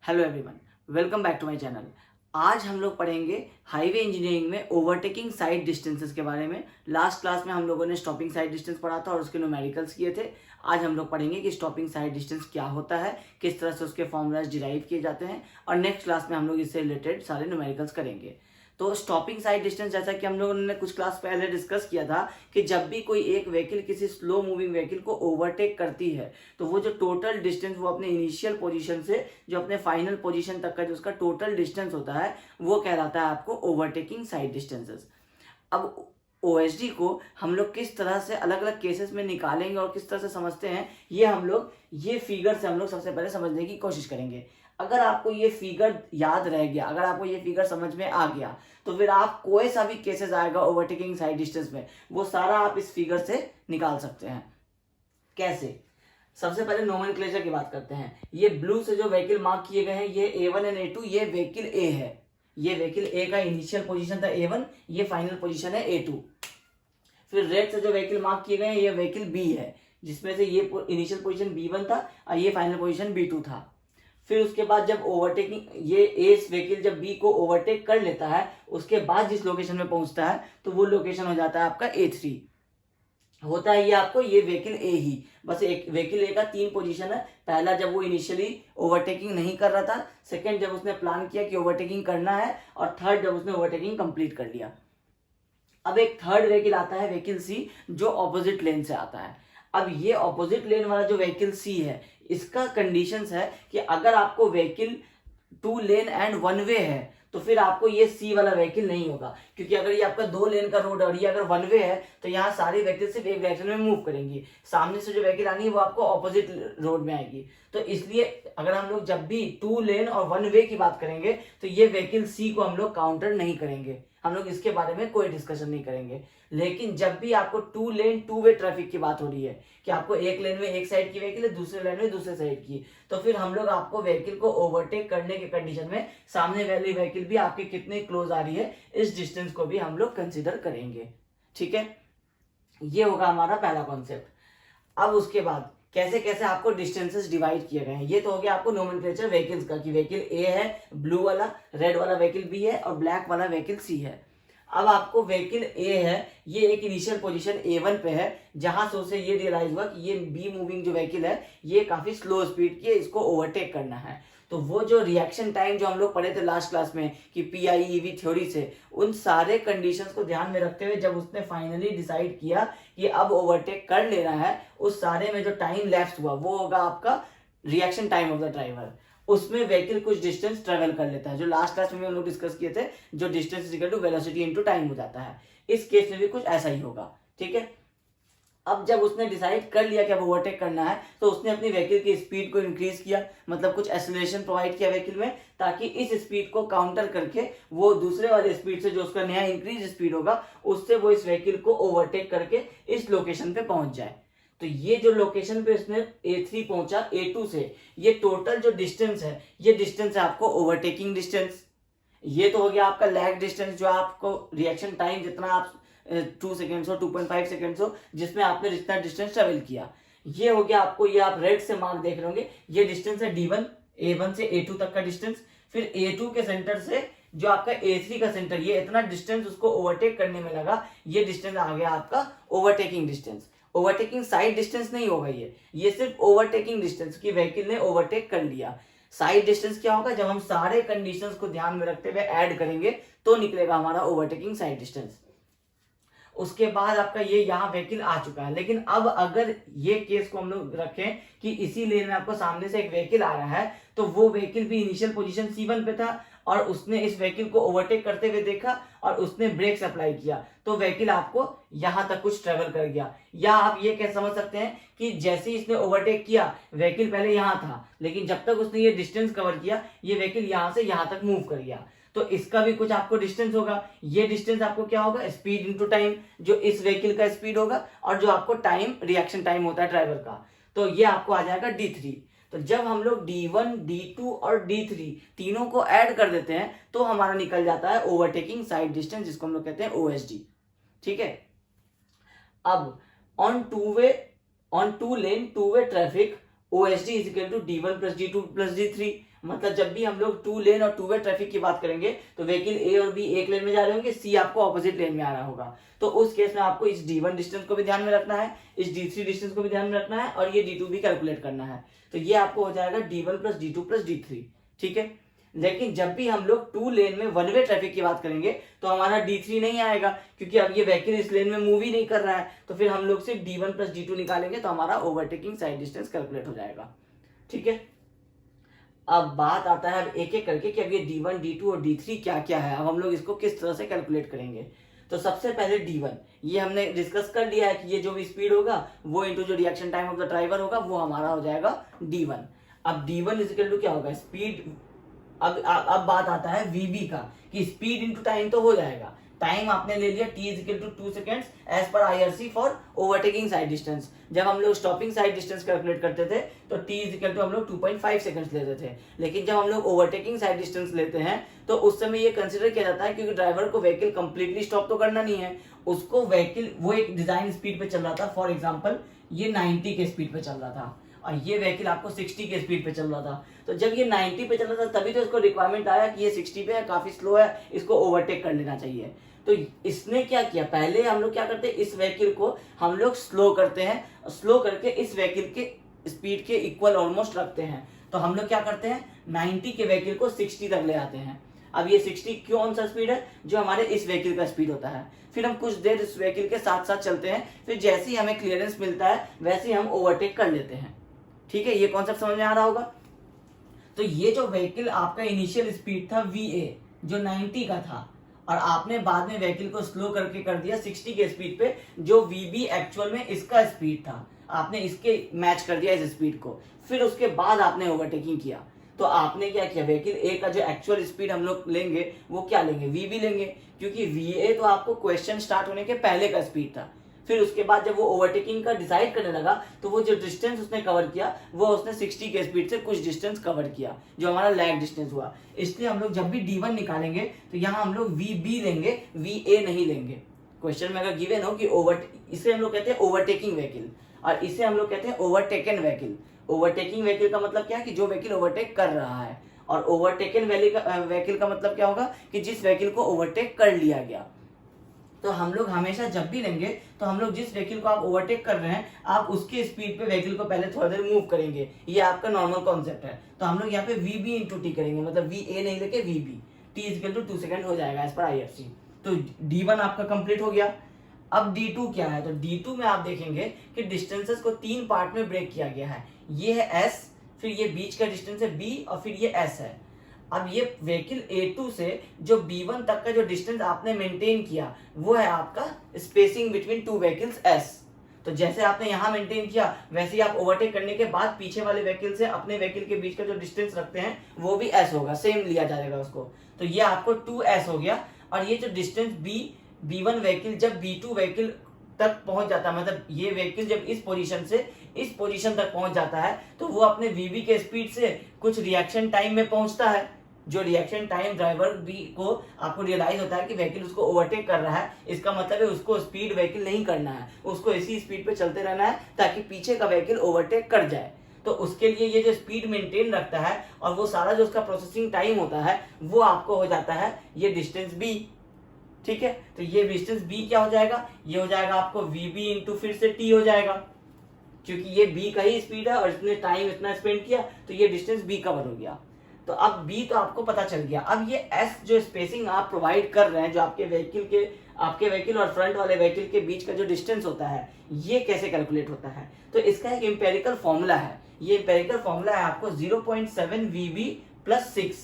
Hello everyone, welcome back to my channel. आज हम लोग पढ़ेंगे हाईवे इंजीनियरिंग में ओवरटेकिंग साइड डिस्टेंसेस के बारे में। लास्ट क्लास में हम लोगों ने स्टॉपिंग साइड डिस्टेंस पढ़ा था और उसके न्यूमेरिकल्स किए थे। आज हम लोग पढ़ेंगे कि स्टॉपिंग साइड डिस्टेंस क्या होता है, किस तरह से उसके फॉर्मूलाज डिराइव किए जाते हैं, और नेक्स्ट क्लास में हम लोग इससे रिलेटेड सारे न्यूमेरिकल्स करेंगे। तो स्टॉपिंग साइड डिस्टेंस, जैसा कि हम लोगों ने कुछ क्लास पहले डिस्कस किया था, कि जब भी कोई एक व्हीकल किसी स्लो मूविंग व्हीकल को ओवरटेक करती है तो वो जो टोटल डिस्टेंस वो अपने इनिशियल पोजीशन से जो अपने फाइनल पोजीशन तक का जो उसका टोटल डिस्टेंस होता है वो कहलाता है आपको ओवरटेकिंग साइड डिस्टेंसेस। अब ओएसडी को हम लोग किस तरह से अलग अलग केसेस में निकालेंगे और किस तरह से समझते हैं, ये हम लोग ये फिगर से हम लोग सबसे पहले समझने की कोशिश करेंगे। अगर आपको ये फिगर याद रह गया, अगर आपको ये फिगर समझ में आ गया, तो फिर आप कोई सा भी केसेस आएगा ओवरटेकिंग साइड डिस्टेंस में वो सारा आप इस फिगर से निकाल सकते हैं। कैसे? सबसे पहले नोमेनक्लेचर की बात करते हैं। ये ब्लू से जो व्हीकल मार्क किए गए हैं ये A1 एंड A2, ये व्हीकल A है। ये व्हीकल A का इनिशियल पोजीशन था A1, ये फाइनल पोजीशन है A2। फिर रेड से जो व्हीकल मार्क किए गए हैं ये व्हीकल B है, जिसमें से ये इनिशियल पोजीशन B1 था और ये फाइनल पोजीशन B2 था। फिर उसके बाद जब ओवरटेकिंग ये ए व्हीकल जब बी को ओवरटेक कर लेता है, उसके बाद जिस लोकेशन में पहुंचता है तो वो लोकेशन हो जाता है आपका A3। होता है ये आपको ये व्हीकल ए ही, बस एक व्हीकल ए का तीन पोजीशन है। पहला जब वो इनिशियली ओवरटेकिंग नहीं कर रहा था, सेकंड जब उसने प्लान किया कि ओवरटेकिंग करना है, और थर्ड जब उसने ओवरटेकिंग कंप्लीट कर लिया। अब एक थर्ड व्हीकल आता है व्हीकल सी, जो ऑपोजिट लेन से आता है। अब ये ऑपोजिट लेन वाला जो व्हीकल सी है, इसका कंडीशंस है कि अगर आपको vehicle two lane and one way है तो फिर आपको ये सी वाला व्हीकल नहीं होगा, क्योंकि अगर ये आपका दो लेन का रोड है और ये अगर वन वे है तो यहाँ सारी व्हीकल सिर्फ एक डायरेक्शन में मूव करेंगी। सामने से जो व्हीकल आनी है वो आपको ऑपोजिट रोड में आएगी। तो इसलिए अगर हम लोग जब भी टू लेन और वन वे की बात करेंगे तो ये व्हीकल सी को हम लोग काउंटर नहीं करेंगे, हम लोग इसके बारे में कोई डिस्कशन नहीं करेंगे। लेकिन जब भी आपको to lane two way traffic की बात हो रही है कि आपको एक लेन में एक साइड की व्हीकल है, दूसरे लेन में दूसरे साइड की, तो फिर हम लोग आपको व्हीकल को ओवरटेक करने के कंडीशन में सामने वाली व्हीकल भी आपके कितने क्लोज आ रही है इस डिस्टेंस को भी हम लोग कंसिडर करेंगे। ठीक है, ये होगा हमारा पहला कॉन्सेप्ट। अब उसके बाद कैसे कैसे आपको डिस्टेंसेस डिवाइड किए गए हैं, ये तो हो गया आपको नोमेनक्लेचर व्हीकल्स का, कि व्हीकल ए है, ब्लू वाला, रेड वाला व्हीकल बी है और ब्लैक वाला व्हीकल सी है। अब आपको व्हीकल ए है, ये एक इनिशियल पोजीशन A1 पे है, जहां से उसे ये रियलाइज हुआ कि ये बी मूविंग जो व्हीकल है ये काफी स्लो स्पीड की है, इसको ओवरटेक करना है। तो वो जो रिएक्शन टाइम जो हम लोग पढ़े थे लास्ट क्लास में कि PIEV थ्योरी से, उन सारे कंडीशंस को ध्यान में रखते हुए जब उसने फाइनली डिसाइड किया कि अब ओवरटेक कर लेना है, उस सारे में जो टाइम लैप्स हुआ वो होगा आपका reaction time of the driver. उसमें व्हीकल कुछ डिस्टेंस ट्रेवल कर लेता है, जो लास्ट क्लास में हम लोग डिस्कस किए थे, जो distance is equal to velocity into time हो जाता है। इस केस में भी कुछ ऐसा ही होगा। ठीक है, अब जब उसने डिसाइड कर लिया कि अब ओवरटेक करना है तो उसने अपनी व्हीकल की स्पीड को इंक्रीज किया, मतलब कुछ एक्सेलरेशन प्रोवाइड किया व्हीकल में, ताकि इस स्पीड को काउंटर करके वो दूसरे वाले स्पीड से जो उसका नया इंक्रीज स्पीड होगा उससे वो इस व्हीकल को ओवरटेक करके इस लोकेशन पे पहुंच जाए। तो ये जो लोकेशन पे उसने A3 पहुंचा A2 से, ये टोटल जो डिस्टेंस है ये डिस्टेंस है आपको ओवरटेकिंग डिस्टेंस। ये तो हो गया आपका लैग डिस्टेंस, जो आपको रिएक्शन टाइम जितना आप 2 सेकेंड्स हो 2.5 सेकेंड्स हो जिसमें आपने जितना डिस्टेंस ट्रेवल किया, ये हो गया आपको। ये आप रेड से मार्क देख रहे होंगे, ये डिस्टेंस है D1, A1 से A2 तक का डिस्टेंस। फिर A2 के सेंटर से जो आपका A3 का सेंटर, ये इतना डिस्टेंस उसको ओवरटेक करने में लगा, ये डिस्टेंस आ गया आपका overtaking distance. Overtaking sight distance नहीं होगा ये सिर्फ ओवरटेकिंग डिस्टेंस की व्हीकल ने ओवरटेक कर लिया। साइड डिस्टेंस क्या होगा, जब हम सारे कंडीशंस को ध्यान में रखते हुए ऐड करेंगे तो निकलेगा हमारा ओवरटेकिंग साइड डिस्टेंस। उसके बाद आपका ये यहाँ व्हीकल आ चुका है। लेकिन अब अगर ये केस को हम लोग रखें कि इसी लेन में आपको सामने से एक व्हीकल आ रहा है, तो वो व्हीकल भी इनिशियल पोजीशन C1 पे था और उसने इस व्हीकल को ओवरटेक करते हुए देखा और उसने ब्रेक्स अप्लाई किया, तो व्हीकल आपको यहां तक कुछ ट्रेवल कर गया। या आप ये कह समझ सकते हैं कि जैसे ही इसने ओवरटेक किया, व्हीकल पहले यहां था लेकिन जब तक उसने ये डिस्टेंस कवर किया ये व्हीकल यहां से यहां तक मूव कर गया, तो इसका भी कुछ आपको डिस्टेंस होगा। ये डिस्टेंस आपको क्या होगा, स्पीड इनटू टाइम, जो इस व्हीकल का स्पीड होगा और जो आपको टाइम रिएक्शन टाइम होता है ड्राइवर का, तो ये आपको आ जाएगा D3। तो जब हम लोग D1, D2 और D3 तीनों को ऐड कर देते हैं तो हमारा निकल जाता है ओवरटेकिंग साइड डिस्टेंस, जिसको हम लोग कहते हैं OSD। ठीक है, अब on two lane two way traffic OSD is equal to D1 plus D2 plus D3। मतलब जब भी हम लोग टू लेन और टू वे ट्रैफिक की बात करेंगे तो व्हीकल ए और बी एक लेन में जा रहे होंगे, सी आपको ऑपोजिट लेन में आ रहा होगा। तो उस केस में आपको इस D1 डिस्टेंस को भी ध्यान में रखना है, इस D3 डिस्टेंस को भी ध्यान में रखना है, और ये D2 भी कैलकुलेट करना है। तो ये आपको हो जाएगा D1 plus D2 plus D3, ठीक है। लेकिन जब भी हम लोग टू लेन में वन वे ट्रैफिक की बात करेंगे तो हमारा D3 नहीं आएगा, क्योंकि अब ये व्हीकल इस लेन में मूव ही नहीं कर रहा है। तो फिर हम लोग सिर्फ D1 प्लस D2 निकालेंगे तो हमारा ओवरटेकिंग साइड डिस्टेंस कैलकुलेट हो जाएगा, ठीक है। अब बात आता है अब एक एक करके कि अब ये D1, D2 और D3 क्या क्या है, अब हम लोग इसको किस तरह से कैलकुलेट करेंगे। तो सबसे पहले D1 ये हमने डिस्कस कर लिया है कि ये जो भी स्पीड होगा वो इनटू जो reaction time of the driver होगा वो हमारा हो जाएगा D1। अब D1 इज इक्वल टू क्या होगा, स्पीड। अब बात आता है VB का कि स्पीड इनटू टाइम तो हो जाएगा। टाइम आपने ले लिया t is equal to 2 seconds as per IRC for overtaking sight distance. जब हम लोग स्टॉपिंग साइड डिस्टेंस कैलकुलेट करते थे तो t इज इक्वल टू हम लोग 2.5 सेकेंड्स लेते थे, लेकिन जब हम लोग ओवरटेकिंग साइड डिस्टेंस लेते हैं तो उस समय ये कंसिडर किया जाता है क्योंकि ड्राइवर को व्हीकल कंप्लीटली स्टॉप तो करना नहीं है, उसको व्हीकल वो एक डिजाइन स्पीड पे चल रहा था। फॉर एग्जाम्पल ये 90 के स्पीड पे चल रहा था और ये व्हीकल आपको 60 के स्पीड पे चल रहा था। तो जब ये 90 पे चल रहा था तभी तो इसको रिक्वायरमेंट आया कि ये 60 पे है, काफी स्लो है, इसको ओवरटेक कर लेना चाहिए। तो इसने क्या किया, पहले हम लोग क्या करते हैं, इस व्हीकल को हम लोग स्लो करते हैं, स्लो करके इस व्हीकल के स्पीड के इक्वल ऑलमोस्ट रखते हैं। तो हम लोग क्या करते हैं, 90 के व्हीकल को 60 तक ले आते हैं। अब ये 60 कौन सा स्पीड है, जो हमारे इस व्हीकल का स्पीड होता है। फिर हम कुछ देर इस व्हीकल के साथ साथ चलते हैं, फिर जैसे ही हमें क्लियरेंस मिलता है वैसे ही हम ओवरटेक कर लेते हैं, ठीक है। ये कॉन्सेप्ट समझ में आ रहा होगा। तो ये जो व्हीकल आपका इनिशियल स्पीड था VA जो 90 का था, और आपने बाद में व्हीकल को स्लो करके कर दिया 60 के स्पीड पे, जो VB एक्चुअल में इसका स्पीड था, आपने इसके मैच कर दिया इस स्पीड को। फिर उसके बाद आपने ओवरटेकिंग किया तो आपने क्या किया, व्हीकल ए का जो एक्चुअल स्पीड हम लोग लेंगे वो क्या लेंगे, VB लेंगे, क्योंकि VA तो आपको क्वेश्चन स्टार्ट होने के पहले का स्पीड था। फिर उसके बाद जब वो ओवरटेकिंग का डिसाइड करने लगा तो वो जो डिस्टेंस उसने कवर किया वो उसने 60 के स्पीड से कुछ डिस्टेंस कवर किया, जो हमारा लैग डिस्टेंस हुआ। इसलिए हम लोग जब भी D1 निकालेंगे तो यहाँ हम लोग VB लेंगे, VA नहीं लेंगे। क्वेश्चन में अगर गिवन हो कि इसे हम लोग कहते हैं ओवरटेकिंग व्हीकल और इसे हम लोग कहते हैं ओवरटेकन व्हीकल। ओवरटेकिंग व्हीकल का मतलब क्या है कि जो व्हीकल ओवरटेक कर रहा है, और ओवरटेकन व्हीकल का मतलब क्या होगा कि जिस व्हीकल को ओवरटेक कर लिया गया। तो हम लोग हमेशा जब भी लेंगे तो हम लोग जिस व्हीकल को आप ओवरटेक कर रहे हैं आप उसके स्पीड पे व्हीकल को पहले थोड़ा देर मूव करेंगे, ये आपका नॉर्मल कॉन्सेप्ट है। तो हम लोग यहाँ पे VB इंटू टी करेंगे, मतलब VA नहीं लेके VB, t is equal to 2 second हो जाएगा एज पर IFC। तो D1 आपका कंप्लीट हो गया। अब D2 क्या है, तो D2 में आप देखेंगे कि डिस्टेंसेस को 3 पार्ट में ब्रेक किया गया है। ये है S, फिर ये बीच का डिस्टेंस है B और फिर ये S है। अब ये व्हीकल A2 से जो B1 तक का जो डिस्टेंस आपने मेंटेन किया वो है आपका spacing between two vehicles S। तो जैसे आपने यहाँ मेंटेन किया वैसे ही आप ओवरटेक करने के बाद पीछे वाले व्हीकल से अपने व्हीकल के बीच का जो डिस्टेंस रखते हैं वो भी S होगा, सेम लिया जाएगा उसको। तो ये आपको 2S हो गया। और ये जो डिस्टेंस B1 व्हीकल जब B2 व्हीकल तक पहुंच जाता है, मतलब ये व्हीकल जब इस पोजीशन से इस पोजीशन तक पहुंच जाता है तो वो अपने VB के स्पीड से कुछ रिएक्शन टाइम में पहुंचता है। जो रिएक्शन टाइम ड्राइवर भी को आपको रियलाइज होता है कि व्हीकल उसको ओवरटेक कर रहा है, इसका मतलब है उसको स्पीड व्हीकल नहीं करना है, उसको इसी स्पीड पे चलते रहना है ताकि पीछे का व्हीकल ओवरटेक कर जाए। तो उसके लिए ये जो स्पीड मेंटेन रखता है और वो सारा जो उसका प्रोसेसिंग टाइम होता है वो आपको हो जाता है ये डिस्टेंस B, ठीक है। तो ये डिस्टेंस B क्या हो जाएगा, ये हो जाएगा आपको VB इंटू फिर से T हो जाएगा, क्योंकि ये B का ही स्पीड है और इसने टाइम इतना स्पेंड किया तो ये डिस्टेंस B कवर हो गया। तो अब B तो आपको पता चल गया। अब ये S जो स्पेसिंग आप प्रोवाइड कर रहे हैं, जो आपके व्हीकल और फ्रंट वाले व्हीकल के बीच का जो डिस्टेंस होता है ये कैसे कैलकुलेट होता है, तो इसका एक एम्पेरिकल फॉर्मूला है। ये एम्पेरिकल फॉर्मूला है आपको 0.7 VB प्लस 6।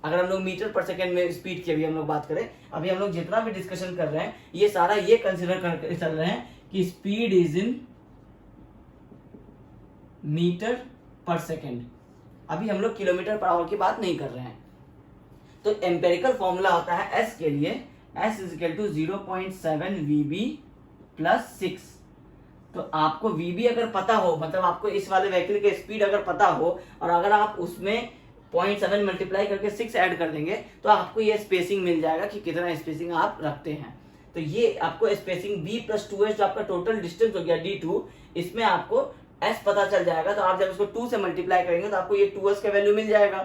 अगर हम लोग मीटर पर सेकेंड में स्पीड की अभी हम लोग बात करें, अभी हम लोग जितना भी डिस्कशन कर रहे हैं ये सारा ये कंसिडर करके चल रहे हैं कि स्पीड इज इन मीटर पर सेकेंड। अभी हम लोग किलोमीटर पर आवर की बात नहीं कर रहे हैं। तो एम्पेरिकल फॉर्मूला होता है S के लिए, S is equal to 0.7 VB plus 6। तो आपको VB अगर पता हो, मतलब आपको इस वाले व्हीकल के स्पीड अगर पता हो और अगर आप उसमें 0.7 मल्टीप्लाई करके 6 ऐड कर देंगे तो आपको ये स्पेसिंग मिल जाएगा कि कितना स्पेसिंग आप रखते हैं। तो ये आपको स्पेसिंग B प्लस 2S जो आपका टोटल डिस्टेंस हो गया D2, इसमें आपको S पता चल जाएगा। तो आप जब इसको 2 से मल्टीप्लाई करेंगे तो आपको ये 2S का वैल्यू मिल जाएगा।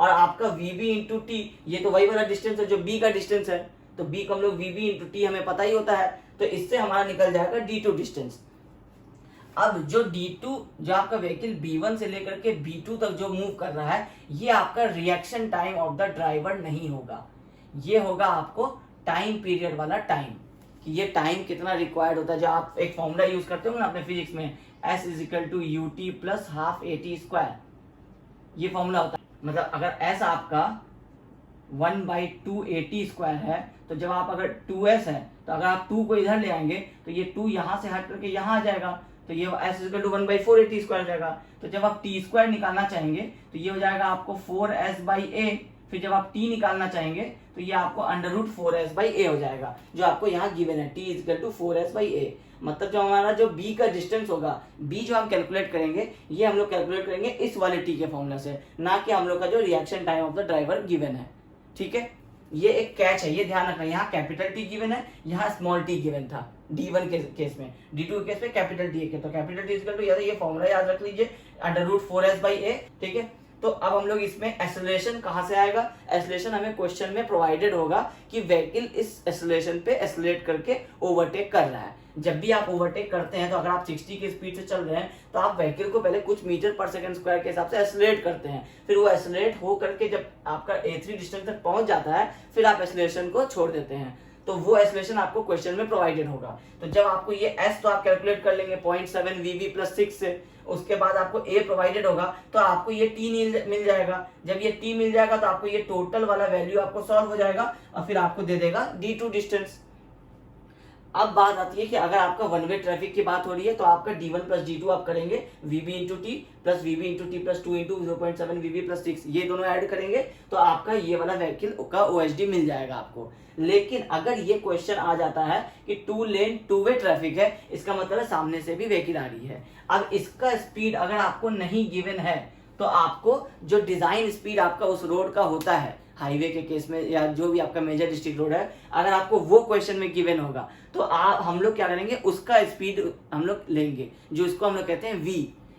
और आपका VB इंटू टी, ये तो वही वाला डिस्टेंस है जो B का डिस्टेंस है, तो B को हम लोग VB इंटू टी हमें पता ही होता है, तो इससे हमारा निकल जाएगा D2 डिस्टेंस। अब जो D2 जो आपका व्हीकल B1 से लेकर के B2 तक जो मूव कर रहा है, ये आपका reaction time of the driver नहीं होगा, ये होगा आपको टाइम पीरियड वाला टाइम, कि ये टाइम कितना रिक्वायर्ड होता है। जो आप एक फॉर्मूला यूज करते हो ना अपने फिजिक्स में, S is equal to UT plus half AT square, ये फॉर्मूला होता है। मतलब अगर S आपका 1/2 AT स्क्वायर है, तो जब आप अगर 2S है, तो अगर आप 2 को इधर ले आएंगे तो ये 2 यहाँ से हट करके यहाँ आ जाएगा, तो ये S is equal to 1/4 AT square जाएगा। तो जब आप T स्क्वायर निकालना चाहेंगे तो ये हो जाएगा आपको 4S/A, फिर जब आप T निकालना चाहेंगे तो ये आपको √4S/A हो जाएगा, जो आपको यहाँ गिवन है, T is equal to 4S/A। मतलब जो हमारा जो B का डिस्टेंस होगा, B जो हम कैलकुलेट करेंगे, ये हम लोग कैलकुलेट करेंगे इस वाले T के फॉर्मूला से, ना कि हम लोग का जो reaction time of the driver given है। ठीक है, ये एक कैच है, ये ध्यान रखना, यहाँ कैपिटल T गिवन है, यहाँ स्मॉल t गिवन था D1 के केस में, D2 के केस में कैपिटल T है, तो कैपिटल T इक्वल टू ये फॉर्मूला याद रख लीजिए, √4S/A। ठीक है, तो अब हम लोग इसमें एक्सेलरेशन कहाँ से आएगा, एक्सेलरेशन हमें क्वेश्चन में प्रोवाइडेड होगा कि व्हीकल इस एक्सेलरेशन पे एक्सेलरेट करके ओवरटेक कर रहा है। जब भी आप ओवरटेक करते हैं, तो अगर आप 60 की स्पीड से चल रहे हैं, तो आप व्हीकल को पहले कुछ मीटर पर सेकंड स्क्वायर के हिसाब से एक्सेलरेट करते हैं, फिर वो एक्सेलरेट हो करके जब आपका A3 डिस्टेंस तक पहुंच जाता है, फिर आप एक्सेलरेशन को छोड़ देते हैं, तो वो एक्सेलरेशन आपको क्वेश्चन में प्रोवाइडेड होगा। तो जब आपको ये S तो आप कैलकुलेट कर लेंगे 0.7 VB प्लस 6 से, उसके बाद आपको A प्रोवाइडेड होगा, तो आपको ये T मिल जाएगा। जब ये T मिल जाएगा तो आपको ये टोटल वाला वैल्यू आपको सॉल्व हो जाएगा और फिर आपको दे देगा D2 डिस्टेंस। अब बात आती है कि अगर आपका वन वे ट्रैफिक की बात हो रही है, तो आपका D1 प्लस D2 आप करेंगे VB into T plus VB into T plus 2 into 0.7 VB plus 6, ये दोनों ऐड करेंगे तो आपका ये वाला व्हीकल का OHD मिल जाएगा आपको। लेकिन अगर ये क्वेश्चन आ जाता है कि 2 लेन 2 वे ट्रैफिक है, इसका मतलब है सामने से भी व्हीकल आ रही है, अब इसका स्पीड अगर आपको नहीं गिवन है, तो आपको जो डिजाइन स्पीड आपका उस रोड का होता है, हाईवे के केस में या जो भी आपका मेजर डिस्ट्रिक्ट रोड है, अगर आपको वो क्वेश्चन में गिवन होगा, तो हम लोग क्या करेंगे, उसका स्पीड हम लोग लेंगे, जो इसको हम लोग कहते हैं V,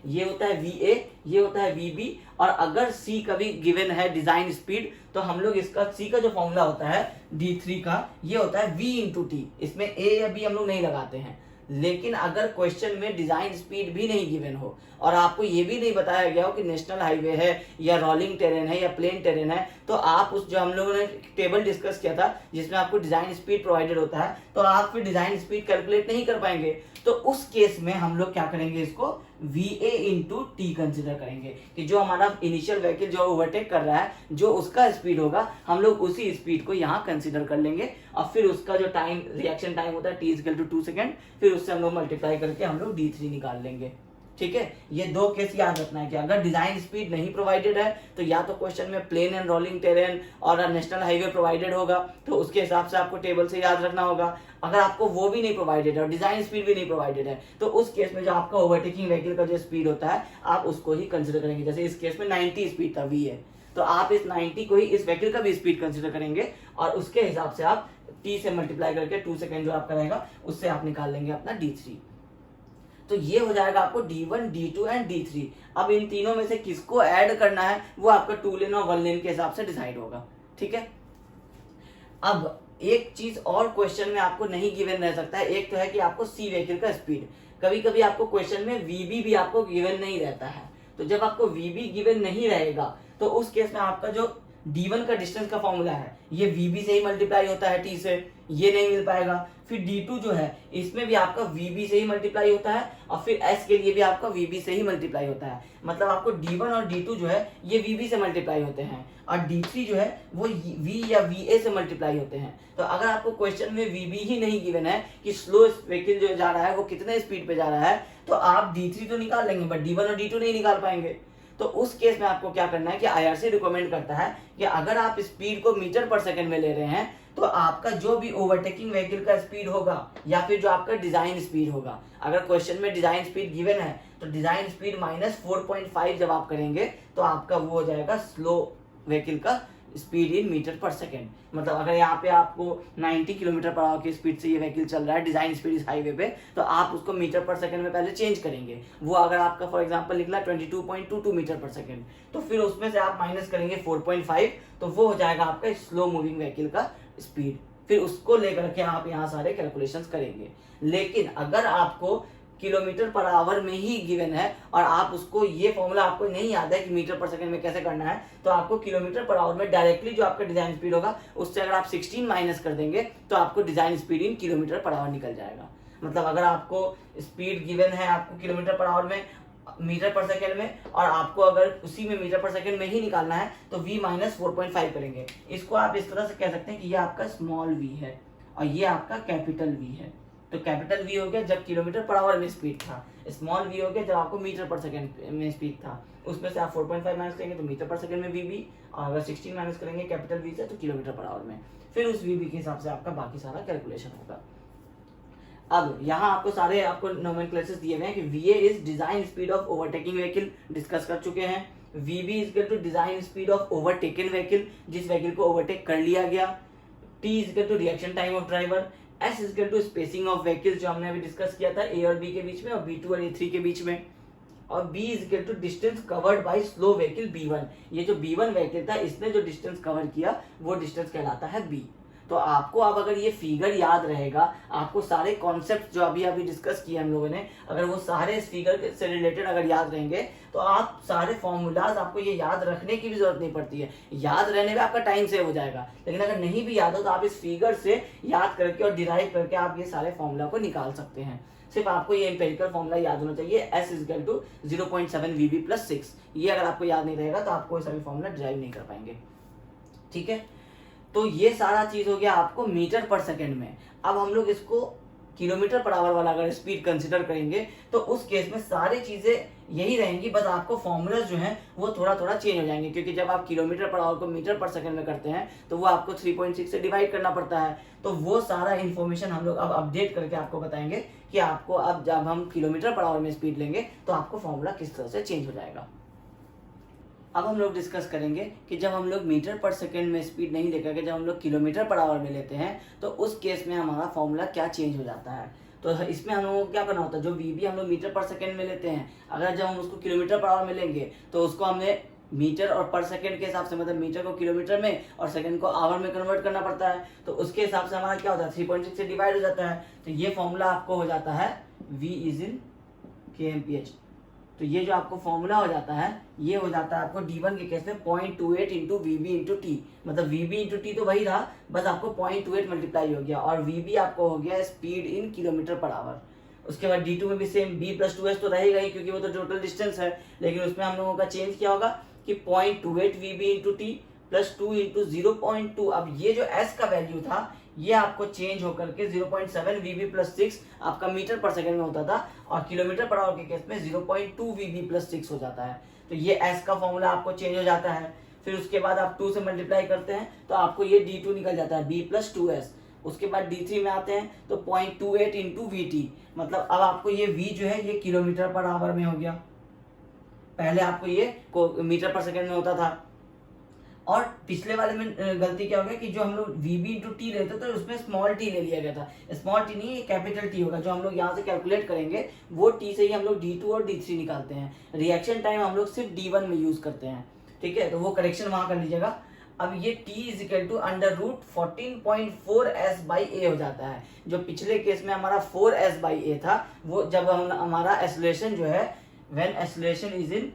ये होता है VA, ये होता है VB, और अगर C कभी गिवन है डिजाइन स्पीड, तो हम लोग इसका C का जो फॉर्मूला होता है D3 का, ये होता है V इंटू टी, इसमें A या B हम लोग नहीं लगाते हैं। लेकिन अगर क्वेश्चन में डिजाइन स्पीड भी नहीं गिवन हो और आपको ये भी नहीं बताया गया हो कि नेशनल हाईवे है या रोलिंग टेरेन है या प्लेन टेरेन है, तो आप उस जो हम लोगों ने टेबल डिस्कस किया था जिसमें आपको डिजाइन स्पीड प्रोवाइडेड होता है, तो आप फिर डिजाइन स्पीड कैलकुलेट नहीं कर पाएंगे। तो उस केस में हम लोग क्या करेंगे, इसको VA इंटू टी कंसिडर करेंगे, कि जो हमारा इनिशियल व्हीकल जो ओवरटेक कर रहा है, जो उसका स्पीड होगा, हम लोग उसी स्पीड को यहाँ कंसिडर कर लेंगे, और फिर उसका जो टाइम रिएक्शन टाइम होता है T इक्वल टू 2 सेकेंड, फिर उससे हम लोग मल्टीप्लाई करके हम लोग D3 निकाल लेंगे। ठीक है, ये दो केस याद रखना है कि अगर डिजाइन स्पीड नहीं प्रोवाइडेड है, तो या तो क्वेश्चन में प्लेन एंड रोलिंग टेरेन और नेशनल हाईवे प्रोवाइडेड होगा, तो उसके हिसाब से आपको टेबल से याद रखना होगा। अगर आपको वो भी नहीं प्रोवाइडेड है और डिजाइन स्पीड भी नहीं प्रोवाइडेड है, तो उस केस में जो आपका ओवरटेकिंग व्हीकल का जो स्पीड होता है, आप उसको ही कंसिडर करेंगे। जैसे इस केस में 90 स्पीड था V है, तो आप इस 90 को ही इस व्हीकल का भी स्पीड कंसिडर करेंगे, और उसके हिसाब से आप T से मल्टीप्लाई करके 2 सेकेंड जो आपका रहेगा, उससे आप निकाल लेंगे अपना D3। तो ये हो जाएगा आपको D1, D2 एंड D3। अब इन तीनों में से किसको ऐड करना है, वो आपका 2 लेन और 1 लेन के हिसाब से डिसाइड होगा। ठीक है, अब एक चीज और क्वेश्चन में आपको नहीं गिवन रह सकता है, एक तो है कि आपको C व्हीकल का स्पीड, कभी कभी आपको क्वेश्चन में VB भी आपको गिवन नहीं रहता है, तो जब आपको VB गिवन नहीं रहेगा, तो उस केस में आपका जो D1 का डिस्टेंस का फॉर्मूला है, ये VB से ही मल्टीप्लाई होता है T से, ये नहीं मिल पाएगा। फिर D2 जो है, इसमें भी आपका VB से ही मल्टीप्लाई होता है, और फिर S के लिए भी आपका VB से ही मल्टीप्लाई होता है। मतलब आपको D1 और D2 जो है, ये VB से मल्टीप्लाई होते हैं, और D3 जो है वो V या VA से मल्टीप्लाई होते हैं। तो अगर आपको क्वेश्चन में VB ही नहीं गिवन है कि स्लो व्हीकल जो जा रहा है वो कितने स्पीड पे जा रहा है, तो आप D3 तो निकाल लेंगे, बट D1 और D2 नहीं निकाल पाएंगे। तो उस केस में आपको क्या करना है कि IRC रिकमेंड करता है कि अगर आप स्पीड को मीटर पर सेकंड में ले रहे हैं, तो आपका जो भी ओवरटेकिंग व्हीकल का स्पीड होगा या फिर जो आपका डिजाइन स्पीड होगा, अगर क्वेश्चन में डिजाइन स्पीड गिवन है, तो डिजाइन स्पीड -4.5 जब आप करेंगे, तो आपका वो हो जाएगा स्लो व्हीकल का स्पीड इन मीटर पर सेकेंड। मतलब अगर यहाँ पे आपको 90 किलोमीटर पर आवर की स्पीड से ये व्हीकल चल रहा है डिजाइन स्पीड इस हाईवे पे, तो आप उसको मीटर पर सेकेंड में पहले चेंज करेंगे। वो अगर आपका फॉर एग्जांपल निकला 22.22 मीटर पर सेकेंड, तो फिर उसमें से आप माइनस करेंगे 4.5, तो वो हो जाएगा आपका स्लो मूविंग व्हीकल का स्पीड। फिर उसको लेकर के आप यहाँ सारे कैलकुलेशंस करेंगे। लेकिन अगर आपको किलोमीटर पर आवर में ही गिवन है और आप उसको ये फॉर्मूला आपको नहीं याद है कि मीटर पर सेकंड में कैसे करना है, तो आपको किलोमीटर पर आवर में डायरेक्टली जो आपका डिजाइन स्पीड होगा उससे अगर आप 16 माइनस कर देंगे तो आपको design speed in kilometre per hour निकल जाएगा। मतलब अगर आपको स्पीड गिवन है आपको किलोमीटर पर आवर में मीटर पर सेकेंड में, और आपको अगर उसी में मीटर पर सेकेंड में ही निकालना है तो v माइनस 4.5 करेंगे। इसको आप इस तरह से कह सकते हैं कि ये आपका स्मॉल v है और ये आपका कैपिटल v है। तो कैपिटल v हो गया जब किलोमीटर पर आवर में स्पीड था, स्मॉल v हो गया जब आपको मीटर पर सेकंड में स्पीड था। उसमें से आप 4.5 माइनस करेंगे तो मीटर पर सेकंड में vb, और अगर 16 माइनस करेंगे कैपिटल v से तो किलोमीटर पर आवर में। फिर उस vb के हिसाब से आपका बाकी सारा कैलकुलेशन होगा। अब यहाँ आपको सारे आपको नोमेनक्लेचर्स दिए हुए हैं कि va is design speed of overtaking vehicle, discuss कर चुके हैं। vb is equal to design speed of overtaken vehicle, जिस व्हीकल को ओवरटेक कर लिया गया। t is equal to reaction time of driver. s is equal to spacing of vehicles, जो हमने अभी डिस्कस किया था a और b के बीच में और b2 और a3 के बीच में। और b is equal to distance covered by slow vehicle b1। ये जो b1 व्हीकल था इसने जो डिस्टेंस कवर किया वो डिस्टेंस कहलाता है b। तो आपको अब अगर ये फिगर याद रहेगा, आपको सारे कॉन्सेप्ट जो अभी अभी डिस्कस किए हम लोगों ने, अगर वो सारे इस फिगर से रिलेटेड अगर याद रहेंगे तो आप सारे फॉर्मूलाज आपको ये याद रखने की भी जरूरत नहीं पड़ती है। याद रहने में आपका टाइम सेव हो जाएगा। लेकिन अगर नहीं भी याद हो तो आप इस फिगर से याद करके और डिराइव करके आप ये सारे फॉर्मूला को निकाल सकते हैं। सिर्फ आपको ये एम्पेरिकल फॉर्मूला याद होना चाहिए, s is equal to 0.7 vb plus 6। ये अगर आपको याद नहीं रहेगा तो आपको ये सभी फॉर्मूला डिराइव नहीं कर पाएंगे। ठीक है, तो ये सारा चीज हो गया आपको मीटर पर सेकंड में। अब हम लोग इसको किलोमीटर पर आवर वाला अगर स्पीड कंसिडर करेंगे तो उस केस में सारी चीजें यही रहेंगी, बस आपको फॉर्मूलाज जो हैं वो थोड़ा थोड़ा चेंज हो जाएंगे। क्योंकि जब आप किलोमीटर पर आवर को मीटर पर सेकंड में करते हैं तो वो आपको 3.6 से डिवाइड करना पड़ता है। तो वो सारा इन्फॉर्मेशन हम लोग अब अपडेट करके आपको बताएंगे कि आपको अब जब हम किलोमीटर पर आवर में स्पीड लेंगे तो आपको फॉर्मूला किस तरह से चेंज हो जाएगा। अब हम लोग डिस्कस करेंगे कि जब हम लोग मीटर पर सेकंड में स्पीड नहीं लेकर के जब हम लोग किलोमीटर पर आवर में लेते हैं तो उस केस में हमारा फॉर्मूला क्या चेंज हो जाता है। तो इसमें हम लोगों को क्या करना होता है, जो वीबी हम लोग मीटर पर सेकंड में लेते हैं, अगर जब हम उसको किलोमीटर पर आवर में लेंगे तो उसको हमने मीटर और पर सेकंड के हिसाब से, मतलब मीटर को किलोमीटर में और सेकंड को आवर में कन्वर्ट करना पड़ता है। तो उसके हिसाब से हमारा क्या होता है 3.6 से डिवाइड हो जाता है। तो ये फॉर्मूला आपको हो जाता है v इज इन kmph। तो ये जो आपको फॉर्मूला हो जाता है ये हो जाता है आपको d1 के केस में 0.28 इंटू वीबी इंटू टी। मतलब वीबी इंटू टी तो वही रहा, बस आपको 0.28 मल्टीप्लाई हो गया और वीबी आपको हो गया speed in kilometre per hour. उसके बाद d2 में भी सेम b प्लस 2s तो रहेगा ही क्योंकि वो तो टोटल डिस्टेंस है। लेकिन उसमें हम लोगों का चेंज क्या होगा कि 0.28 वीबी इंटू टी प्लस 2 इंटू 0.2। अब ये जो s का वैल्यू था ये आपको चेंज होकर के 0.7 वीबी प्लस 6 आपका मीटर पर सेकंड में होता था और किलोमीटर पर आवर के केस में 0.2 वीबी प्लस 6 हो जाता है। तो ये s का फॉर्मूला आपको चेंज हो जाता है। फिर उसके बाद आप 2 से मल्टीप्लाई करते हैं तो आपको ये d2 निकल जाता है b प्लस 2s। उसके बाद d3 में आते हैं तो 0.28 इंटू वी टी। मतलब अब आपको ये v जो है ये किलोमीटर पर आवर में हो गया, पहले आपको ये मीटर पर सेकंड में होता था। और पिछले वाले में गलती क्या हो गया कि जो हम लोग वीबी इंटू टी लेते थे उसमें स्मॉल टी ले लिया गया था। स्मॉल टी नहीं, कैपिटल टी होगा। जो हम लोग यहाँ से कैलकुलेट करेंगे वो टी से ही हम लोग d2 और d3 निकालते हैं। रिएक्शन टाइम हम लोग सिर्फ d1 में यूज करते हैं। ठीक है, तो वो करेक्शन वहां कर लीजिएगा। अब ये t is equal to under root 14.4s by A हो जाता है। जो पिछले केस में हमारा 4s बाई ए था वो जब हमारा एक्सेलरेशन जो है व्हेन एक्सेलरेशन इज इन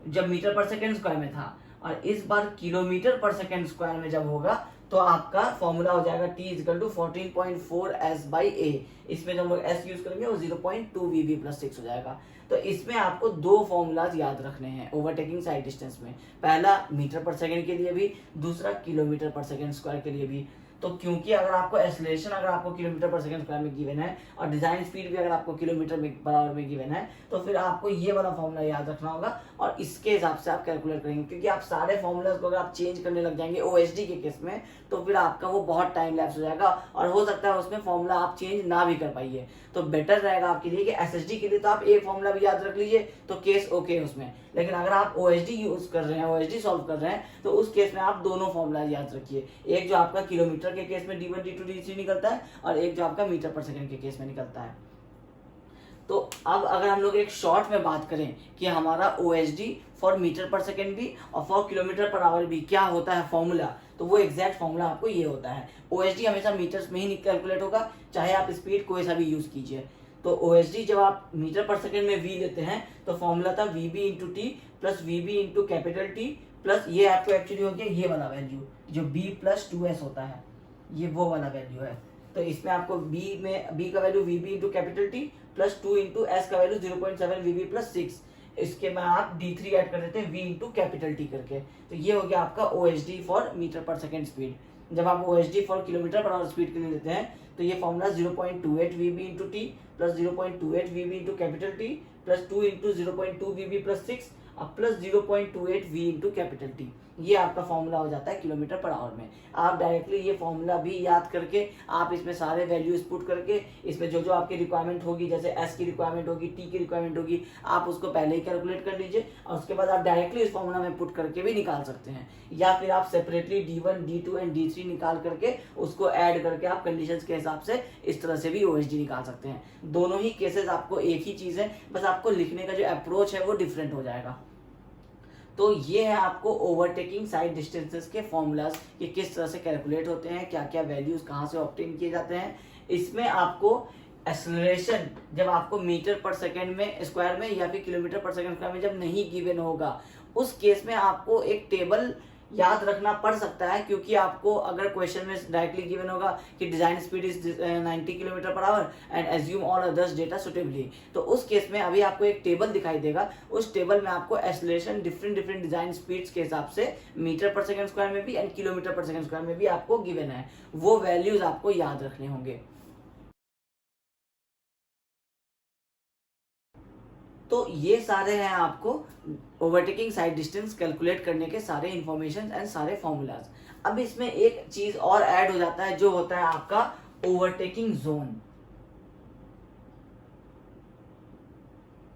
जब मीटर पर सेकेंड स्क्वायर में था, और इस बार किलोमीटर पर सेकेंड स्क्वायर में जब होगा तो आपका फॉर्मूला हो जाएगा t equal to 14.4s by A. इसमें जब हम लोग s यूज करेंगे वो 0.2 वीबी प्लस 6 हो जाएगा। तो इसमें आपको दो फॉर्मूलाज याद रखने हैं ओवरटेकिंग साइड डिस्टेंस में, पहला मीटर पर सेकेंड के लिए भी, दूसरा किलोमीटर पर सेकेंड स्क्वायर के लिए भी। तो क्योंकि अगर आपको एक्सेलरेशन अगर आपको किलोमीटर पर सेकंड स्क्वायर में गिवन है और डिजाइन स्पीड भी अगर आपको किलोमीटर पर आवर में गिवन है, तो फिर आपको ये वाला फॉर्मूला याद रखना होगा और इसके हिसाब से आप कैलकुलेट करेंगे। क्योंकि आप सारे फॉर्मूलाज को अगर आप चेंज करने लग जाएंगे ओएसडी के केस में, तो फिर आपका वो बहुत टाइम लैप्स हो जाएगा और हो सकता है उसमें फॉर्मूला आप चेंज ना भी कर पाइए। तो बेटर रहेगा आपके लिए कि एसएसडी के लिए तो आप एक फॉर्मूला भी याद रख लीजिए, तो केस ओके है उसमें। लेकिन अगर आप ओएसडी यूज कर रहे हैं, ओएसडी सॉल्व कर रहे हैं, तो उस केस में आप दोनों फॉर्मूला याद रखिए। एक जो आपका किलोमीटर के केस में d1 d2 d3 निकलता है और एक जो आपका मीटर पर सेकंड के केस में निकलता है। तो अब अगर हम लोग एक शॉर्ट में बात करें कि हमारा OSD फॉर मीटर पर सेकेंड भी और फॉर किलोमीटर पर आवर भी क्या होता है फॉर्मूला, तो वो एग्जैक्ट फॉर्मूला आपको ये होता है। OSD हमेशा मीटर्स में ही कैलकुलेट होगा, चाहे आप स्पीड कोई सा भी यूज कीजिए। तो OSD जब आप मीटर पर सेकेंड में V लेते हैं तो फॉर्मूला था VB into T plus VB into capital T plus ये आपको एक्चुअली हो गया ये वाला वैल्यू जो B प्लस 2S होता है, ये वो वाला वैल्यू है। तो इसमें आपको B का value VB into capital T plus 2 into S का वैल्यू 0.7 VB प्लस 6, इसके में आप D3 ऐड कर देते हैं V इंटू कैपिटल टी करके। तो ये हो गया आपका OSD फॉर मीटर पर सेकेंड स्पीड। जब आप OSD for kilometre per hour speed के लिए लेते हैं तो ये formula 0.28 VB into T plus 0.28 VB into capital T plus 2 into 0.2 VB plus 6 अब plus 0.28 V into capital T, ये आपका फॉर्मूला हो जाता है किलोमीटर पर आवर में। आप डायरेक्टली ये फॉर्मूला भी याद करके आप इसमें सारे वैल्यूज पुट करके इसमें जो जो आपकी रिक्वायरमेंट होगी, जैसे S की रिक्वायरमेंट होगी, T की रिक्वायरमेंट होगी, आप उसको पहले ही कैलकुलेट कर लीजिए और उसके बाद आप डायरेक्टली इस फॉर्मूला में पुट करके भी निकाल सकते हैं, या फिर आप separately D1 D2 and D3 निकाल करके उसको ऐड करके आप कंडीशंस के हिसाब से इस तरह से भी OSD निकाल सकते हैं। दोनों ही केसेस आपको एक ही चीज है, बस आपको लिखने का जो अप्रोच है वो डिफरेंट हो जाएगा। तो ये है आपको ओवरटेकिंग साइड डिस्टेंसेस के फॉर्मूलाज कि किस तरह से कैलकुलेट होते हैं, क्या क्या वैल्यूज कहाँ से ऑब्टेन किए जाते हैं। इसमें आपको एक्सेलरेशन जब आपको मीटर पर सेकेंड में स्क्वायर में या फिर किलोमीटर पर सेकेंड स्क्वायर में जब नहीं गिवन होगा, उस केस में आपको एक टेबल याद रखना पड़ सकता है। क्योंकि आपको अगर क्वेश्चन में डायरेक्टली गिवन होगा कि design speed is 90 kilometre per hour and assume all others data suitably, तो उस केस में अभी आपको एक टेबल दिखाई देगा, उस टेबल में आपको एक्सेलरेशन डिफरेंट डिजाइन स्पीड्स के हिसाब से मीटर पर सेकंड स्क्वायर में भी एंड किलोमीटर पर सेकंड स्क्वायर में भी आपको गिवन है, वो वैल्यूज आपको याद रखने होंगे। तो ये सारे हैं आपको ओवरटेकिंग साइड डिस्टेंस कैलकुलेट करने के सारे इंफॉर्मेशन एंड सारे फॉर्मूलाज। अब इसमें एक चीज और ऐड हो जाता है जो होता है आपका ओवरटेकिंग जोन।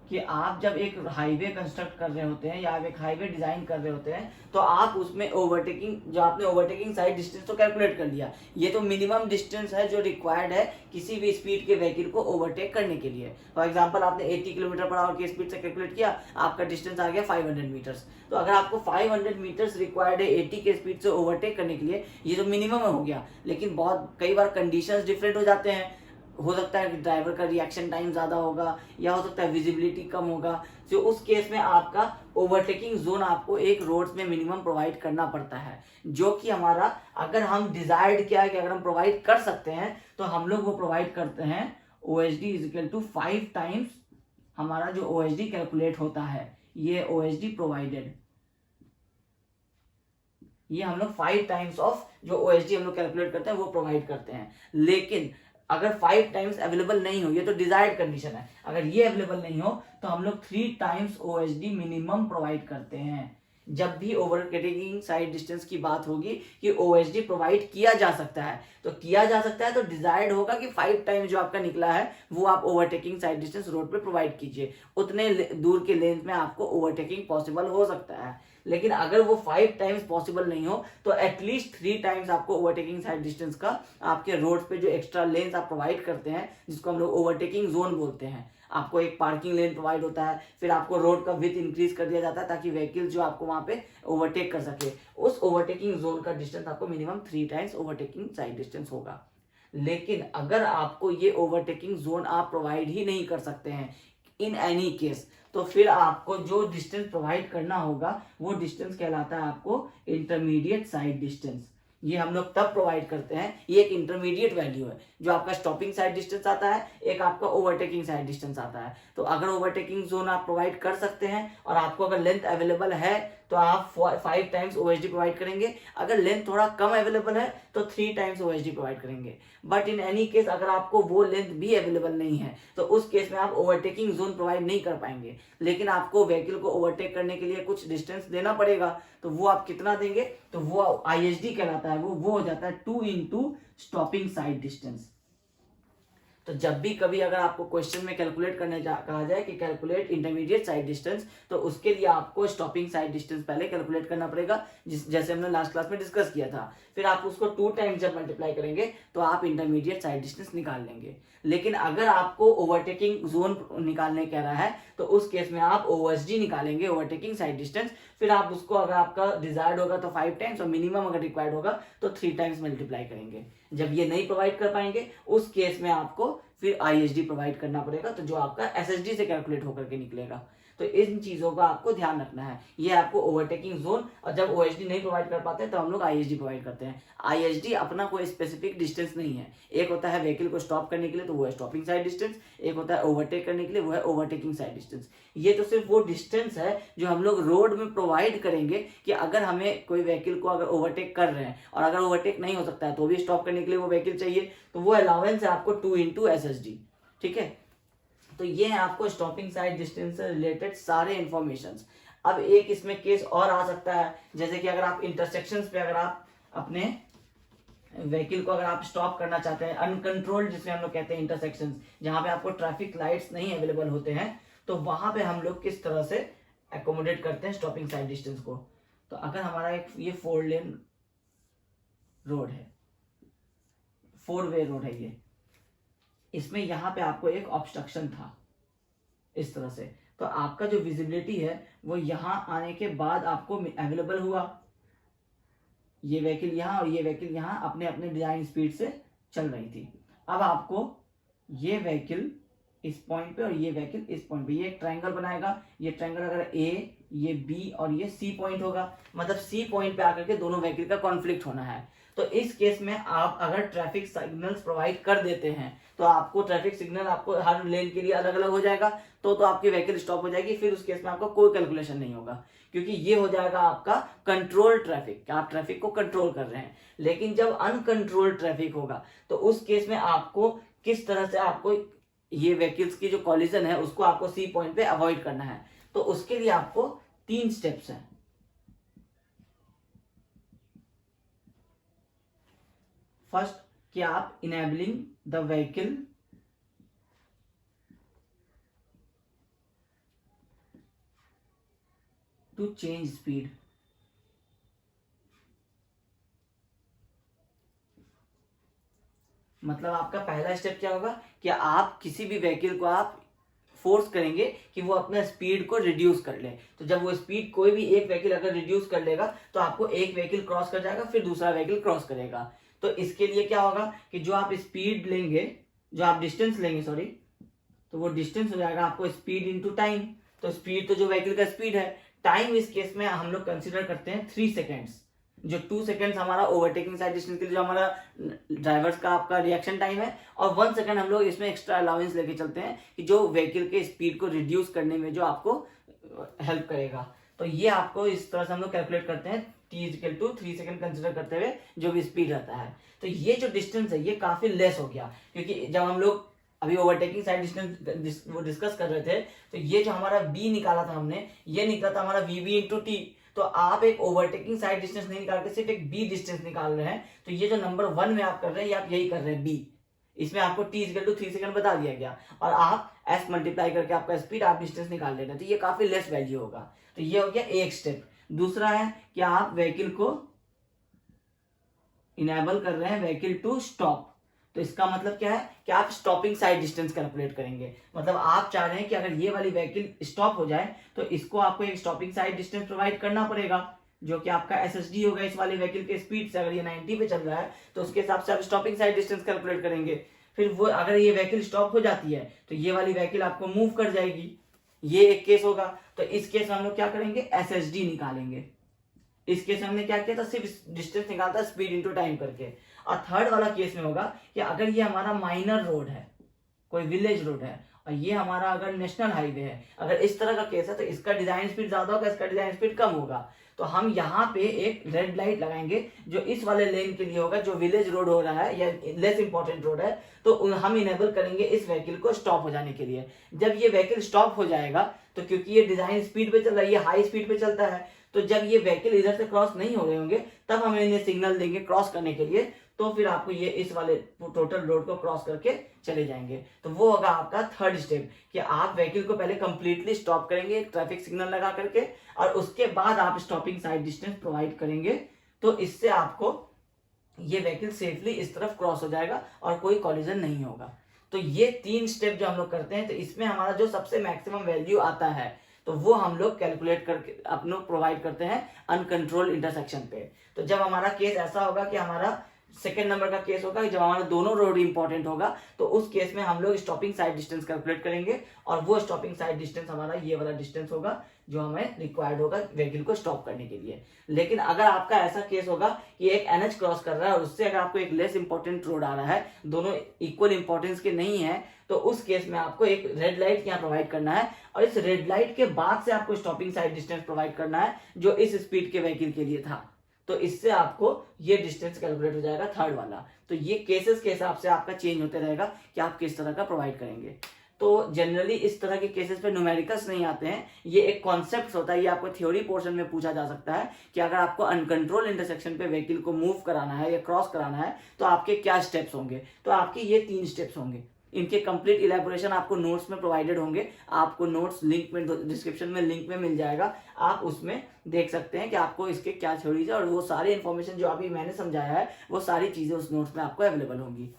कि आप जब एक हाईवे कंस्ट्रक्ट कर रहे होते हैं या आप एक हाईवे डिजाइन कर रहे होते हैं तो आप उसमें ओवरटेकिंग जो आपने ओवरटेकिंग साइड डिस्टेंस तो कैलकुलेट कर लिया, ये तो मिनिमम डिस्टेंस है जो रिक्वायर्ड है किसी भी स्पीड के व्हीकल को ओवरटेक करने के लिए। फॉर एग्जांपल आपने 80 किलोमीटर पर आवर की स्पीड से कैलकुलेट किया, आपका डिस्टेंस आ गया 500 मीटर्स। तो अगर आपको 500 मीटर्स रिक्वायर्ड है 80 के स्पीड से ओवरटेक करने के लिए, ये तो मिनिमम हो गया। लेकिन बहुत कई बार कंडीशंस डिफरेंट हो जाते हैं, हो सकता है कि ड्राइवर का रिएक्शन टाइम ज्यादा होगा या हो सकता है विजिबिलिटी कम होगा, तो उस केस में आपका ओवरटेकिंग जोन आपको एक रोड्स में मिनिमम प्रोवाइड करना पड़ता है, जो कि हमारा अगर हम डिजायर्ड किया है कि अगर हम प्रोवाइड कर सकते हैं तो हम लोग वो प्रोवाइड करते हैं। OSD is equal to 5 times हमारा जो OSD कैलकुलेट होता है, ये OSD प्रोवाइडेड, ये हम लोग 5 टाइम्स ऑफ जो OSD हम लोग कैलकुलेट करते हैं वो प्रोवाइड करते हैं। लेकिन अगर 5 टाइम्स अवेलेबल नहीं हो, ये तो डिजायर्ड कंडीशन है, अगर ये अवेलेबल नहीं हो तो हम लोग 3 टाइम्स OSD मिनिमम प्रोवाइड करते हैं। जब भी ओवरटेकिंग साइड डिस्टेंस की बात होगी कि OSD प्रोवाइड किया जा सकता है, तो किया जा सकता है तो डिजायर्ड होगा कि 5 टाइम जो आपका निकला है वो आप ओवरटेकिंग साइड डिस्टेंस रोड पे प्रोवाइड कीजिए, उतने दूर के लेंथ में आपको ओवरटेकिंग पॉसिबल हो सकता है। लेकिन अगर वो 5 टाइम्स पॉसिबल नहीं हो तो एटलीस्ट 3 टाइम्स आपको ओवरटेकिंग साइड डिस्टेंस का आपके रोड पे जो एक्स्ट्रा लेन्स आप प्रोवाइड करते हैं, जिसको हम लोग ओवरटेकिंग जोन बोलते हैं, आपको एक पार्किंग लेन प्रोवाइड होता है, फिर आपको रोड का विड्थ इंक्रीज कर दिया जाता है ताकि व्हीकल जो आपको वहां पे ओवरटेक कर सके। उस ओवरटेकिंग जोन का डिस्टेंस आपको minimum 3 times overtaking sight distance होगा। लेकिन अगर आपको ये ओवरटेकिंग जोन आप प्रोवाइड ही नहीं कर सकते हैं इन एनी केस, तो फिर आपको जो डिस्टेंस प्रोवाइड करना होगा वो डिस्टेंस कहलाता है आपको इंटरमीडिएट साइड डिस्टेंस। ये हम लोग तब प्रोवाइड करते हैं, ये एक इंटरमीडिएट वैल्यू है, जो आपका स्टॉपिंग साइड डिस्टेंस आता है, एक आपका ओवरटेकिंग साइड डिस्टेंस आता है। तो अगर ओवरटेकिंग जोन आप प्रोवाइड कर सकते हैं और आपको अगर लेंथ अवेलेबल है तो आप 5 टाइम्स OHD प्रोवाइड करेंगे। अगर लेंथ थोड़ा कम अवेलेबल है तो 3 टाइम्स OHD प्रोवाइड करेंगे। बट इन एनी केस अगर आपको वो लेंथ भी अवेलेबल नहीं है तो उस केस में आप ओवरटेकिंग जोन प्रोवाइड नहीं कर पाएंगे। लेकिन आपको व्हीकल को ओवरटेक करने के लिए कुछ डिस्टेंस देना पड़ेगा। तो वो आप कितना देंगे, तो वो ISD कहलाता है। वो हो जाता है 2 इंटू स्टॉपिंग साइड डिस्टेंस। तो जब भी कभी अगर आपको क्वेश्चन में कैलकुलेट करने कहा जाए कि कैलकुलेट इंटरमीडिएट साइड डिस्टेंस, तो उसके लिए आपको स्टॉपिंग साइड डिस्टेंस पहले कैलकुलेट करना पड़ेगा, जैसे हमने लास्ट क्लास में डिस्कस किया था। फिर आप उसको 2 टाइम्स जब मल्टीप्लाई करेंगे तो आप इंटरमीडिएट साइड डिस्टेंस निकाल लेंगे। लेकिन अगर आपको ओवरटेकिंग जोन निकालने कह रहा है तो उस केस में आप OSD निकालेंगे, ओवरटेकिंग साइड डिस्टेंस। फिर आप उसको अगर आपका डिजायर्ड होगा तो 5 टाइम्स और मिनिमम अगर रिक्वायर्ड होगा तो 3 टाइम्स मल्टीप्लाई करेंगे। जब ये नहीं प्रोवाइड कर पाएंगे उस केस में आपको फिर ISD प्रोवाइड करना पड़ेगा, तो जो आपका SSD से कैलकुलेट होकर के निकलेगा। तो इन चीजों का आपको ध्यान रखना है। ये आपको ओवरटेकिंग जोन, और जब OSD नहीं प्रोवाइड कर पाते तो हम लोग ISD प्रोवाइड करते हैं। ISD अपना कोई स्पेसिफिक डिस्टेंस नहीं है। एक होता है व्हीकल को स्टॉप करने के लिए तो वो है स्टॉपिंग साइड डिस्टेंस, एक होता है ओवरटेक करने के लिए वो है ओवरटेकिंग साइड डिस्टेंस। ये तो सिर्फ वो डिस्टेंस है जो हम लोग रोड में प्रोवाइड करेंगे कि अगर हमें कोई व्हीकल को अगर ओवरटेक कर रहे हैं और अगर ओवरटेक नहीं हो सकता है तो भी स्टॉप करने के लिए वो व्हीकल चाहिए, तो वो अलाउंस है आपको 2 इंटू SSD। ठीक है, तो ये है आपको स्टॉपिंग साइड डिस्टेंस से रिलेटेड सारे इंफॉर्मेशंस। अब एक इसमें केस और आ सकता है, जैसे कि अगर आप इंटरसेक्शंस पे अगर आप अपने व्हीकल को अगर आप स्टॉप करना चाहते हैं, अनकंट्रोल्ड जिसमें हम लोग कहते हैं इंटरसेक्शंस, जहां पे आपको ट्रैफिक लाइट्स नहीं अवेलेबल होते हैं, तो वहां पे हम लोग किस तरह से एकोमोडेट करते हैं स्टॉपिंग साइड डिस्टेंस को। तो अगर हमारा एक ये 4 लेन रोड है, 4 वे रोड है ये, इसमें यहां पे आपको एक ऑब्स्ट्रक्शन था इस तरह से, तो आपका जो विजिबिलिटी है वो यहां आने के बाद आपको अवेलेबल हुआ। ये व्हीकल यहां और ये व्हीकल यहां अपने अपने डिजाइन स्पीड से चल रही थी। अब आपको ये व्हीकल इस पॉइंट पे और ये व्हीकल इस पॉइंट पे, ये एक ट्रायंगल बनाएगा। ये ट्रायंगल अगर A, ये B और ये C पॉइंट होगा, मतलब C पॉइंट पे आकर के दोनों व्हीकल का कॉन्फ्लिक्ट होना है। तो इस केस में आप अगर ट्रैफिक सिग्नल्स प्रोवाइड कर देते हैं तो आपको ट्रैफिक सिग्नल आपको हर लेन के लिए अलग अलग हो जाएगा, तो आपकी व्हीकल स्टॉप हो जाएगी। फिर उस केस में आपका कोई कैलकुलेशन नहीं होगा, क्योंकि ये हो जाएगा आपका कंट्रोल ट्रैफिक, आप ट्रैफिक को कंट्रोल कर रहे हैं। लेकिन जब अनकंट्रोल्ड ट्रैफिक होगा तो उस केस में आपको किस तरह से आपको ये व्हीकल्स की जो कॉलिजन है उसको आपको C पॉइंट पे अवॉइड करना है। तो उसके लिए आपको 3 स्टेप्स हैं। फर्स्ट, कि आप enabling the vehicle to change speed. मतलब आपका पहला स्टेप क्या होगा कि आप किसी भी व्हीकल को आप फोर्स करेंगे कि वो अपना स्पीड को रिड्यूस कर ले। तो जब वो स्पीड कोई भी एक व्हीकल अगर रिड्यूस कर लेगा तो आपको एक व्हीकल क्रॉस कर जाएगा, फिर दूसरा व्हीकल क्रॉस करेगा। तो इसके लिए क्या होगा कि जो आप स्पीड लेंगे, जो आप डिस्टेंस लेंगे सॉरी, तो वो डिस्टेंस हो जाएगा आपको स्पीड इंटू टाइम। तो स्पीड तो जो व्हीकल का स्पीड है, टाइम इस केस में हम लोग कंसिडर करते हैं 3 सेकेंड्स। जो 2 सेकेंड्स हमारा ओवरटेकिंग साइड डिस्टेंस के लिए जो हमारा ड्राइवर्स का आपका रिएक्शन टाइम है, और 1 सेकेंड हम लोग इसमें एक्स्ट्रा अलाउंस लेके चलते हैं कि जो व्हीकल के स्पीड को रिड्यूस करने में जो आपको हेल्प करेगा। तो ये आपको इस तरह से हम लोग कैलकुलेट करते हैं, t=3 सेकेंड कंसिडर करते हुए जो भी स्पीड रहता है। तो ये जो डिस्टेंस है ये काफी लेस हो गया, क्योंकि जब हम लोग अभी ओवरटेकिंग साइड डिस्टेंस वो डिस्कस कर रहे थे तो ये जो हमारा b निकाला था हमने, ये निकला था हमारा vb इंटू टी। तो आप एक ओवरटेकिंग साइड डिस्टेंस नहीं निकाल के सिर्फ एक b डिस्टेंस निकाल रहे हैं। तो ये जो नंबर 1 में आप कर रहे हैं, ये आप यही कर रहे हैं b, इसमें आपको t=3 सेकंड बता दिया गया और आप s मल्टीप्लाई करके आपका स्पीड आप डिस्टेंस निकाल लेना, तो ये काफी लेस वैल्यू होगा। तो ये हो गया एक स्टेप। दूसरा है कि आप व्हीकल को इनेबल कर रहे हैं व्हीकल टू स्टॉप। तो इसका मतलब क्या है कि आप स्टॉपिंग साइड डिस्टेंस कैलकुलेट करेंगे। मतलब आप चाह रहे हैं कि अगर ये वाली व्हीकल स्टॉप हो जाए तो इसको आपको एक स्टॉपिंग साइड डिस्टेंस प्रोवाइड करना पड़ेगा, जो कि आपका SSD होगा इस वाली व्हीकल के स्पीड से। अगर ये 90 पे चल रहा है तो उसके हिसाब से आप स्टॉपिंग साइड डिस्टेंस कैलकुलेट करेंगे। फिर वो अगर ये व्हीकल स्टॉप हो जाती है तो ये वाली व्हीकल आपको मूव कर जाएगी, ये एक केस होगा। तो इस केस में हम लोग क्या करेंगे, SSD निकालेंगे। इस केस में हमने क्या किया था, सिर्फ डिस्टेंस निकालता है स्पीड इंटू टाइम करके। और थर्ड वाला केस में होगा कि अगर ये हमारा माइनर रोड है, कोई विलेज रोड है, और ये हमारा अगर नेशनल हाईवे है, अगर इस तरह का केस है तो इसका डिजाइन स्पीड ज्यादा होगा, इसका डिजाइन स्पीड कम होगा। तो हम यहाँ पे एक रेड लाइट लगाएंगे जो इस वाले लेन के लिए होगा, जो विलेज रोड हो रहा है या लेस इंपॉर्टेंट रोड है, तो हम इनेबल करेंगे इस व्हीकल को स्टॉप हो जाने के लिए। जब ये व्हीकल स्टॉप हो जाएगा, तो क्योंकि ये डिजाइन स्पीड पे चल रहा है, ये हाई स्पीड पे चलता है, तो जब ये व्हीकल इधर से क्रॉस नहीं हो रहे होंगे तब हम इन्हें सिग्नल देंगे क्रॉस करने के लिए, तो फिर आपको ये इस वाले टोटल रोड को क्रॉस करके चले जाएंगे। तो वो होगा आपका थर्ड स्टेप कि आप व्हीकल को पहले कंप्लीटली स्टॉप करेंगे ट्रैफिक सिग्नल लगा करके, और उसके बाद आप स्टॉपिंग साइड डिस्टेंस प्रोवाइड करेंगे। तो इससे आपको ये व्हीकल सेफली इस तरफ क्रॉस हो जाएगा और कोई कॉलिजन नहीं होगा। तो ये 3 स्टेप जो हम लोग करते हैं, तो इसमें हमारा जो सबसे मैक्सिमम वैल्यू आता है तो वो हम लोग कैलकुलेट करके अपने प्रोवाइड करते हैं अनकंट्रोल इंटरसेक्शन पे। तो जब हमारा केस ऐसा होगा कि हमारा सेकेंड नंबर का केस होगा, जब हमारा दोनों रोड इंपॉर्टेंट होगा, तो उस केस में हम लोग स्टॉपिंग साइड डिस्टेंस कैलकुलेट करेंगे, और वो स्टॉपिंग साइड डिस्टेंस हमारा ये वाला डिस्टेंस होगा जो हमें रिक्वायर्ड होगा व्हीकल को स्टॉप करने के लिए। लेकिन अगर आपका ऐसा केस होगा कि एक एनएच क्रॉस कर रहा है और उससे अगर आपको एक लेस इंपॉर्टेंट रोड आ रहा है, दोनों इक्वल इंपॉर्टेंस के नहीं है, तो उस केस में आपको एक रेड लाइट यहाँ प्रोवाइड करना है, और इस रेड लाइट के बाद से आपको स्टॉपिंग साइड डिस्टेंस प्रोवाइड करना है जो इस स्पीड के व्हीकल के लिए था। तो इससे आपको ये डिस्टेंस कैलकुलेट हो जाएगा थर्ड वाला। तो ये केसेस के हिसाब से आपका चेंज होते रहेगा कि आप किस तरह का प्रोवाइड करेंगे। तो जनरली इस तरह के केसेस पे न्यूमेरिकल्स नहीं आते हैं, ये एक कॉन्सेप्ट होता है, ये आपको थ्योरी पोर्शन में पूछा जा सकता है कि अगर आपको अनकंट्रोल इंटरसेक्शन पे व्हीकल को मूव कराना है या क्रॉस कराना है तो आपके क्या स्टेप्स होंगे। तो आपके ये 3 स्टेप्स होंगे। इनके कंप्लीट इलेबोरेशन आपको नोट्स में प्रोवाइडेड होंगे, आपको नोट्स लिंक में डिस्क्रिप्शन में लिंक में मिल जाएगा, आप उसमें देख सकते हैं कि आपको इसके क्या थ्योरीज है, और वो सारी इंफॉर्मेशन जो अभी मैंने समझाया है वो सारी चीजें उस नोट्स में आपको अवेलेबल होंगी।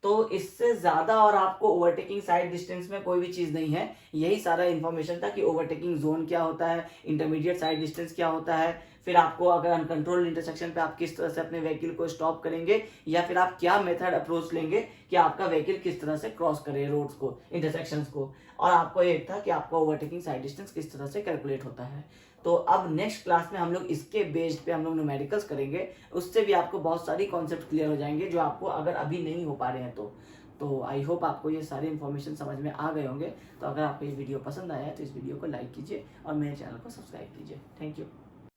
तो इससे ज्यादा और आपको ओवरटेकिंग साइड डिस्टेंस में कोई भी चीज नहीं है, यही सारा इंफॉर्मेशन था कि ओवरटेकिंग जोन क्या होता है, इंटरमीडिएट साइड डिस्टेंस क्या होता है, फिर आपको अगर अनकंट्रोल्ड इंटरसेक्शन पे आप किस तरह से अपने व्हीकल को स्टॉप करेंगे, या फिर आप क्या मेथड अप्रोच लेंगे कि आपका व्हीकल किस तरह से क्रॉस करे रोड्स को, इंटरसेक्शंस को, और आपको एक था कि आपका ओवरटेकिंग साइड डिस्टेंस किस तरह से कैलकुलेट होता है। तो अब नेक्स्ट क्लास में हम लोग इसके बेस्ड पे हम लोग न्यूमेरिकल्स करेंगे, उससे भी आपको बहुत सारी कॉन्सेप्ट क्लियर हो जाएंगे जो आपको अगर अभी नहीं हो पा रहे हैं तो आई होप आपको ये सारी इन्फॉर्मेशन समझ में आ गए होंगे। तो अगर आपको ये वीडियो पसंद आया है तो इस वीडियो को लाइक कीजिए और मेरे चैनल को सब्सक्राइब कीजिए। Thank you.